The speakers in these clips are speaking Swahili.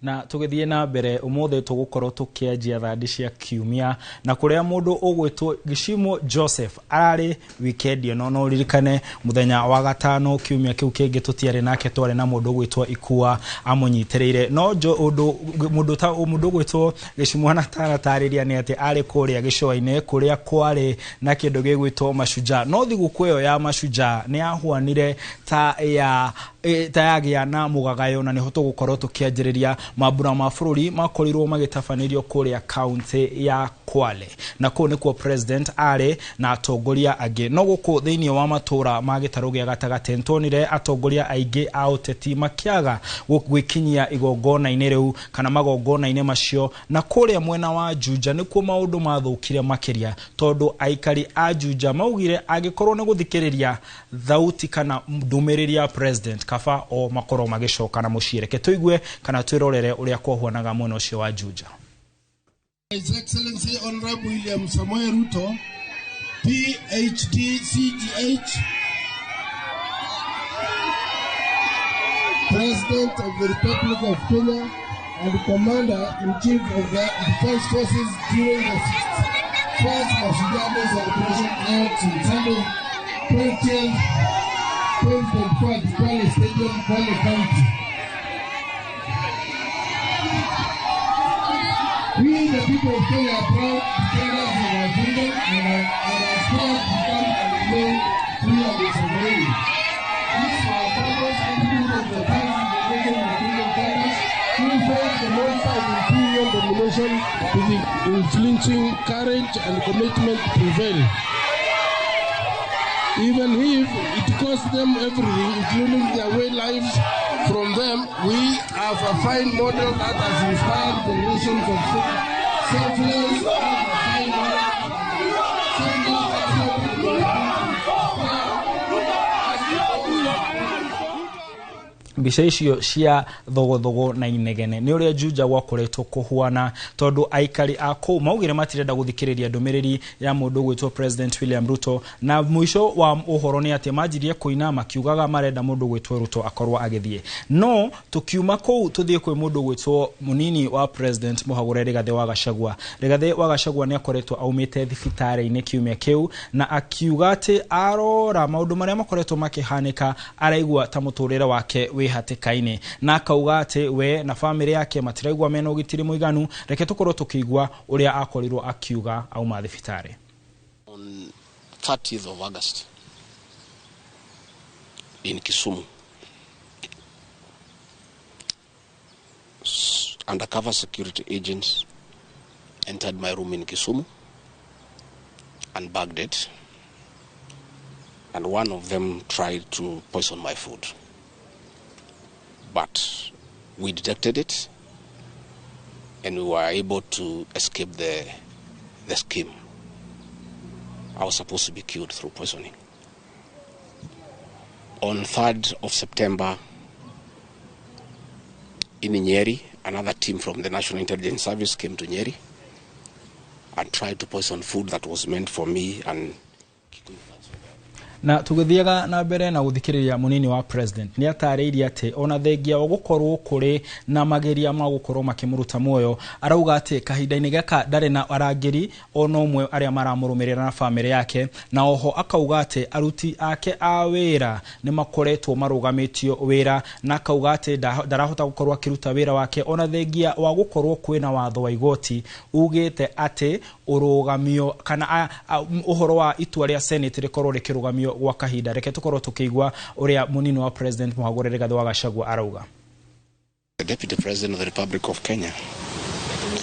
Na tugithie na mbere umuthe tugukorwo tukianjia thandi cia kiumia na kuria mundu ugwitwo Gishimo Joseph arari weekend ino no ririkane muthenya wa gatano kiumia kiu kingi tutiare nake tware na mundu ugwitwo Ikua amunyitireire no mundu ugwitwo Gishimo na taratariria ni ati ari kuria gicoine kuria kwari na kindu gigwitwo Mashujaa no thiguku iyo ya Mashujaa ni ahwanire ta yagia na mugagayo na niho tugukorwo tukianjiriria mabura ma bururi makorirwo magitafanirio kuria county ya Kwale na ko nikuo president are na atongoria angi no guku thiini wa matura magitaru gia gatagate ntonire atongoria aingi a uteti makiaga gwikinyia igongona-ini riu kana magongona-ini macio na kuria mwena wa Juja nikuo maundu mathukire makiria tondu aikari a Juja maugire agikorwo ni guthikiriria thauti kana ndumiriria president kaba o makoro magicoka na mucireke tuigue kana twirorere uria kwahuanaga mwena ucio wa Juja. His Excellency Honorable William Samoei Ruto, PhD, CEH, President of the Republic of Kenya and Commander-in-Chief of the Defense Forces during the 61st Mashujaa Day celebration held in Sunday, 20th 2024 at Kwale Stadium, Kwale County. We, the people of Kenya, are proud defenders of our freedom and are proud to become and remain free and sovereign. These are our fathers and people of the past generation of freedom fighters who faced the monster of imperial domination with unflinching courage and commitment to prevail. Even if it cost them everything, including their way lives, from them, we have a fine model that has inspired generations of selfless mbica icio cia thogothogo na inegene ni uria Juja gwakoretwo kuhuana tondu aikari ako maugire matirenda guthikiriria ndumiriri ya mundu gwitwo President William Ruto na mwisho wa uhoro ni ati majirie kuina makiugaga marenda mundu gwitwo Ruto akorwa agithie no tukiuma kou tuthie kwi mundu gwitwo munini wa president muhagure Rigathi wa Gachagua ni akoretwo aumite thibitari-ini kiumia kiu na akiuga ati arora maundu maria makoretwo makihanika araigua ta muturire wake we hatikaine na akauga ati we na family yake matiraigwa mena ugitiri muiganu reke tukorwo tukigwa uria akorirwo akiuga auma thibitari. On 30th of August in Kisumu, undercover security agents entered my room in Kisumu and bagged it, and one of them tried to poison my food. But we detected it and we were able to escape the scheme. I was supposed to be killed through poisoning. On 3rd of September in Nyeri, another team from the National Intelligence Service came to Nyeri and tried to poison food that was meant for me and na tugithiaga na mbere na guthikiriria munini wa president ni atariirie ati ona thengia gukorwo kuri na mageria ma gukorwo makimuruta moyo arauga ati kahinda-ini gaka ndare na arangiri ona umwe aria maramurumirira na family yake na oho akauga ati aruti ake a wira ni makoretwo marugamitio wira na akauga ati ndarahota gukorwo akiruta wira wake ona thengia wa gukorwo kwina watho wa igoti ugite ati urugamio kana uhoro wa itua ria senate rikorwo rikirugamio gwa kahinda reke tukorwo tukigwa uria munini wa president muhagure Rigathi wa Gachagua arauga. The Deputy President of the Republic of Kenya,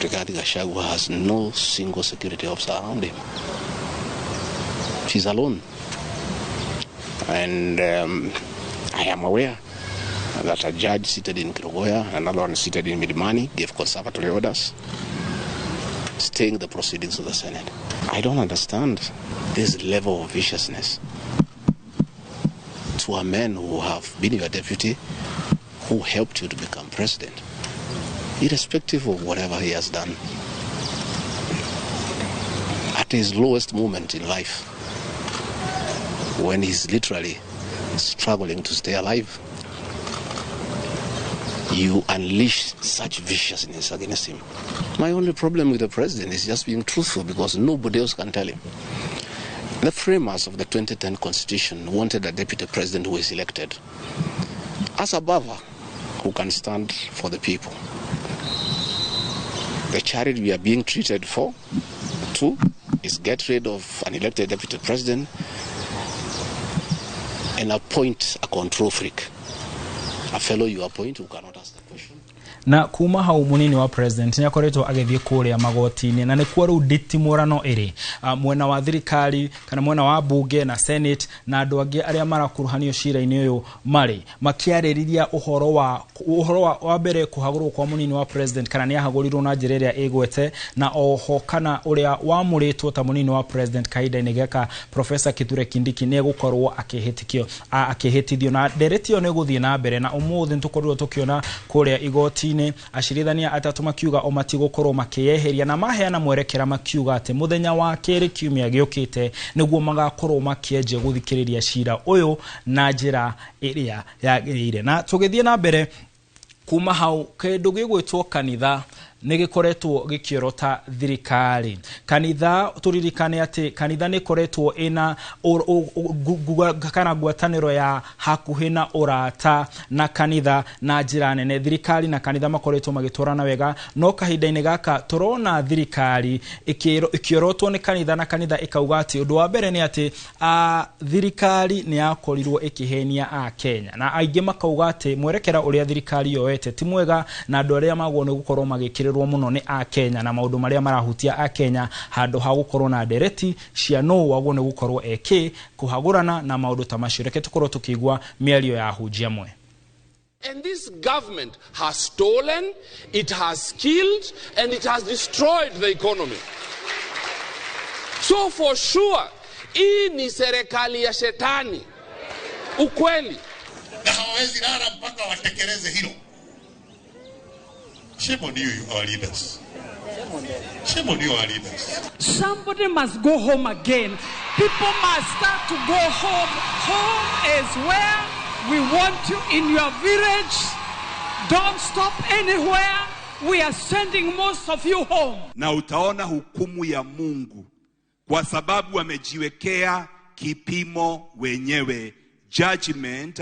Rigathi Gachagua, has no single security officer around him. She's alone. And I am aware that a judge seated in Kirogoya, another one seated in Midimani, gave conservatory orders staying the proceedings of the Senate. I don't understand this level of viciousness to a man who have been your deputy, who helped you to become president, irrespective of whatever he has done. At his lowest moment in life, when he's literally struggling to stay alive, you unleash such viciousness against him. My only problem with the president is just being truthful, because nobody else can tell him. The framers of the 2010 Constitution wanted a deputy president who is elected as a buffer who can stand for the people. The charity we are being treated for, too, is get rid of an elected deputy president and appoint a control freak. A fellow you appoint who cannot ask the question. Na kuma hau munini wa president nĩakoretwo agĩthiĩ kũrĩa magoti-inĩ na nĩkuo rĩu nditimũrano ĩrĩ mwena wa thirikari kana mwena wa bunge na senate na andũ angĩ arĩa marakuruhanio cira-inĩ ũyũ marĩ makĩarĩrĩria ũhoro wa mbere kũhagũrwo kwa munini wa president kana nĩahagũrirwo na njĩra ĩrĩa ĩgwete na oho kana ũrĩa wamũrĩtwo ta munini wa president kahinda-inĩ gaka Professor Kithure Kindiki nĩegũkorwo akĩhĩtithio na ndereti ĩyo nĩgũthiĩ na mbere na ũmũthĩ nĩtũkorirwo tũkĩona kũrĩa igoti acirithania atatu makiuga o matigũkorwo makĩyeheria na maheana mwerekera makiuga atĩ muthenya wa kerĩ kiumia gĩũkĩte nĩguo magakorwo makĩenja gũthikĩrĩria cira ũyũ na njĩra ĩrĩa yagĩrĩire. Na tũgĩthiĩ na mbere kuma hau kĩndũ gĩgwĩtwo kanitha nĩgĩkoretwo gĩkĩorota thirikari. Kanitha turirikane atĩ kanitha nĩkoretwo ĩna kana ngwatanĩro ya hakuhĩ na ũrata na kanitha na njĩra nene. Thirikari na kanitha makoretwo magĩtwarana wega, no kahinda-inĩ gaka turona thirikari ĩkĩorotwo nĩ kanitha na kanitha ĩkauga atĩ ũndũ wa mbere nĩ atĩ thirikari nĩyakorirwo ĩkĩhenia a Kenya, na aingĩ makauga atĩ mwerekera ũrĩa thirikari yoete ti mwega na andũ arĩa magwo nĩ gũkorwo magĩkĩrĩrwo muno ni a Kenya na maundu maria marahutia a Kenya handu ha gukorwo na ndereti cia no wagwo ni gukorwo kuhagurana na maundu ta macio. Reke tukorwo tukigwa mĩario ya hujia mwe. And this government has stolen, it has killed, and it has destroyed the economy. So for sure, hii ni serikali ya shetani. Ukweli. Na hawezi rara mpaka watekeleze hilo. Shame on you, our leaders. Shame on you, our leaders. Somebody must go home again. People must start to go home. Home is where we want you, in your village. Don't stop anywhere. We are sending most of you home. Na utaona hukumu ya Mungu kwa sababu wamejiwekea kipimo wenyewe. Judgment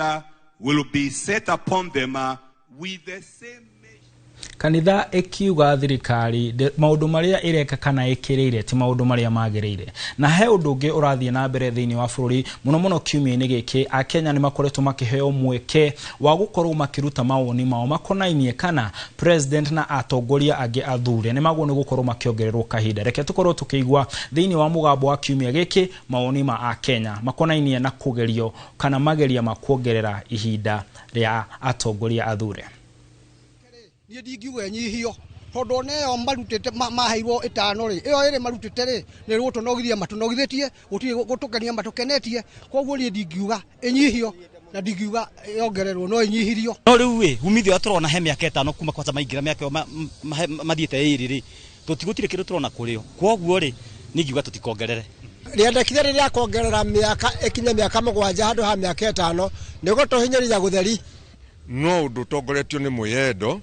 will be set upon them with the same. Kanitha ikiuga thirikari maundu maria ireka kana ikirire ti maundu maria magirire na he undu ungi urathie na mbere thiini wa bururi muno kiumia-ini giki a Kenya ni makoretwo makiheo mweke wa gukorwo makiruta mawoni mao makonainie kana president na atongoria angi athure ni magwo ni gukorwo makiongererwo kahinda. Reke tukorwo tukigwa thiini wa mugambo wa kiumia giki mawoni ma a Kenya makonainie na kugerio kana mageria makuongerera ihinda ria atongoria athure. Niĩ ndingiuga nyihio tondu neyo marutite maheirwo itano ri iyo iri marutite ri ni gutunogithia matunogithĩtie gutukenia matukenetie koguo niĩ ndingiuga inyihio na ndingiuga yongererwo no inyihirio. No riu we umithio aturona he miaka 5 kuma kwanza maingira miaka mathiete iri ri tutigutire kindu turona kurio koguo ri ningiuga tutikongerere riendekire riria kongerera miaka ikinye miaka 7 handu ha miaka 5 nigo tuhinyiriria gutheri no undu tongoretio ni mwiyendo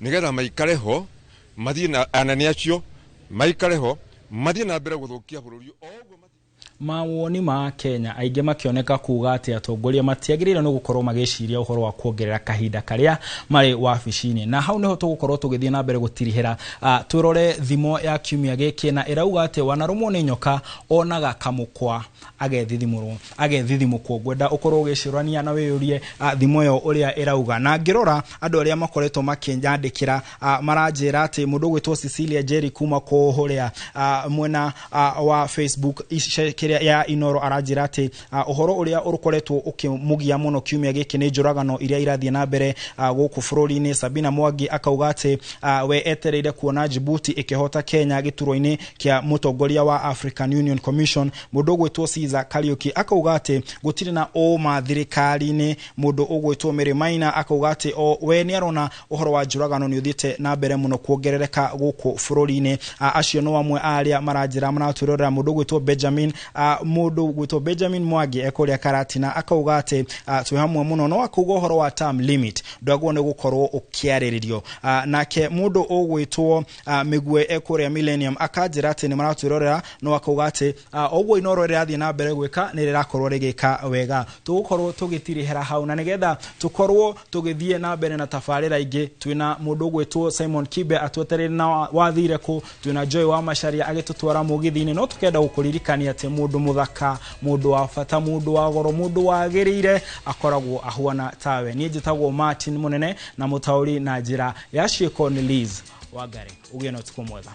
nigetha maikare ho mathie na anani acio maikare ho mathie na mbere guthukia bururi ogwo mawoni ma Kenya aingĩ makioneka kuga atĩ atongoria matiagĩrĩire no gukorwo magĩciria ũhoro wa kuongerera kahinda karia marĩ wabici-inĩ na hau niho tũgũkorwo tũgĩthiĩ na mbere gũtirihĩra twĩrore thimo ya kiumia gĩkĩ na ĩrauga atĩ wanarũmwo nĩ nyoka onaga kamũkwa agethithimũkwo. Ngwenda ũkorwo ũgĩcũrania na wĩyũrie thimo ĩyo ũrĩa ĩrauga na ngĩrora andũ arĩa makoretwo makĩnyandĩkĩra maranjĩra atĩ mũndũ gwĩtwo Cecilia Jerry kuma kũhũrĩa mwena wa Facebook ya Inoro aranjĩra atĩ ũhoro ũrĩa ũkoretwo ũkĩmugia mũno kiumia gĩkĩ nĩ njũragano iria irathiĩ na mbere gũkũ bũrũri-inĩ. Sabina Mwangi akauga atĩ we etereire kuona Djibouti ikĩhota Kenya gĩturwa-inĩ kĩa mũtongoria wa African Union Commission. Mũndũ gwĩtwo Caesar Kariuki akauga atĩ gũtirĩ na ũma thirikari-inĩ. Mũndũ ũgwĩtwo Mary Maina akauga atĩ we nĩ arona ũhoro wa njũragano nĩ ũthiĩte na mbere mũno kuongerereka gũkũ bũrũri-inĩ. Acio no amwe arĩa maranjĩra maratwĩrorera. Mũndũ gwĩtwo Benjamin mundu gwitwo Benjamin Mwangi ekuria Karatina akauga ati twi hamwe muno no akuga uhoro wa term limit ndagwo ne gukorwo ukiariririo nake mundu ugwitwo Migwe ekuria Millennium akanjira ati ni maratwirorera no akauga ati ogwo inoro rirathie na mbere gwika ni rirakorwo rigika wega tugukorwo tugitirihera hau na nigetha tukorwo tugithie na mbere na tafarira ingi twina mundu gwitwo Simon Kibe atweterere na wathire ku twina Joy wa Macharia agitutwara mugithini no tukenda gukuririkania ati mundu muthaka mundu wa fata mundu wa goro mundu wagirire akoragwo ahuana tawe nie njitagwo Martin Munene na mutauri na njira ya cieko ni Liz Wangari ugio no tuko mwega.